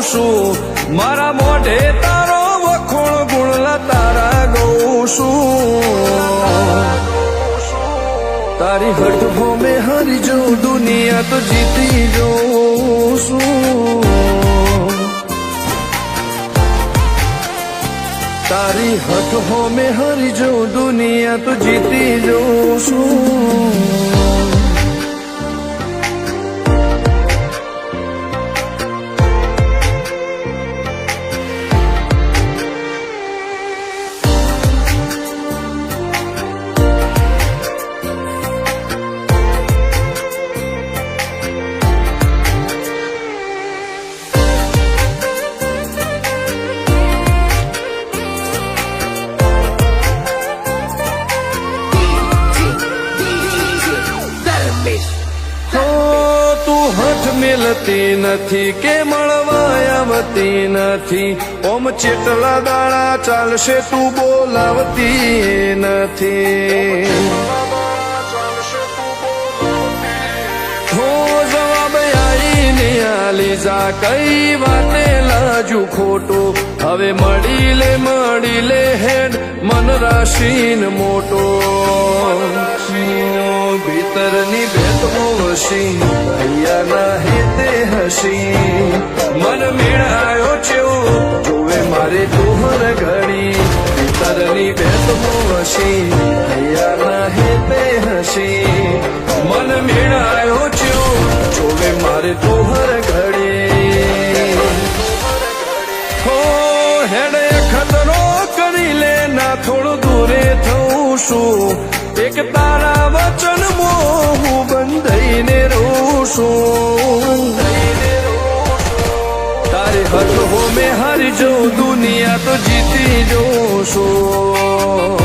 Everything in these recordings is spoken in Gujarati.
છું મારા મોઢે તારો વખોણ ગુણલા તારા ગઉં છું તારી હઠ મેં હારી જો દુનિયા તો જીતી જોઉં છું તારી હઠ મેં હારી જો દુનિયા તો જીતી જોઉં છું તું હઠ મેલતી નથી કે મળવા આવતી નથી ઓમ ચેટલા દાડા ચાલશે તું બોલાવતી નથી હો જવાબ આઈને આલી જા કઈ વાતે લાજુ ખોટું હવે મળી લે હેડ મન રાશીન મોટો ભીતરની ભેટો હસી ભૈયાના હેતે હસી મન મેળાયો છેવો જોવે મારે તોહર ઘડી ભીતરની ભેટો હસી ભૈયાના હેતે હસી મન મેળાયો છેવો જોવે મારે તોહર ઘડી હો હેડે ખતરો કરી લે ના થોડું દૂરે થઉં છું એક તારા વચન હું બંધાઈને રહું છું તારે હઠ મેં હારી જાઉં દુનિયા તો જીતી જોઉં છું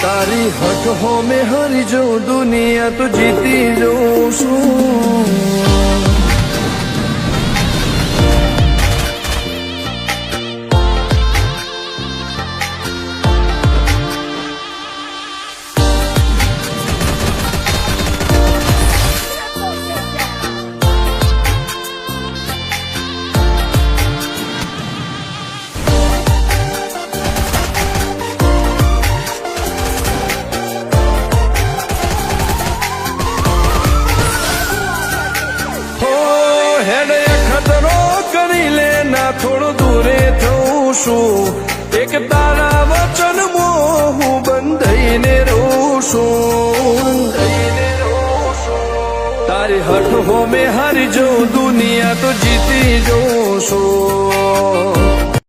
તારી હઠ મેં હારી જાઉં દુનિયા તો જીતી જોઉં છું હેડે ખતરો કરી લે ના થોડું દૂરે થઉં છું એક તારા વચન હું બંધાઈને રહું છું તારી હઠ મેં હારી જાઉં દુનિયા તો જીતી જોઉં છું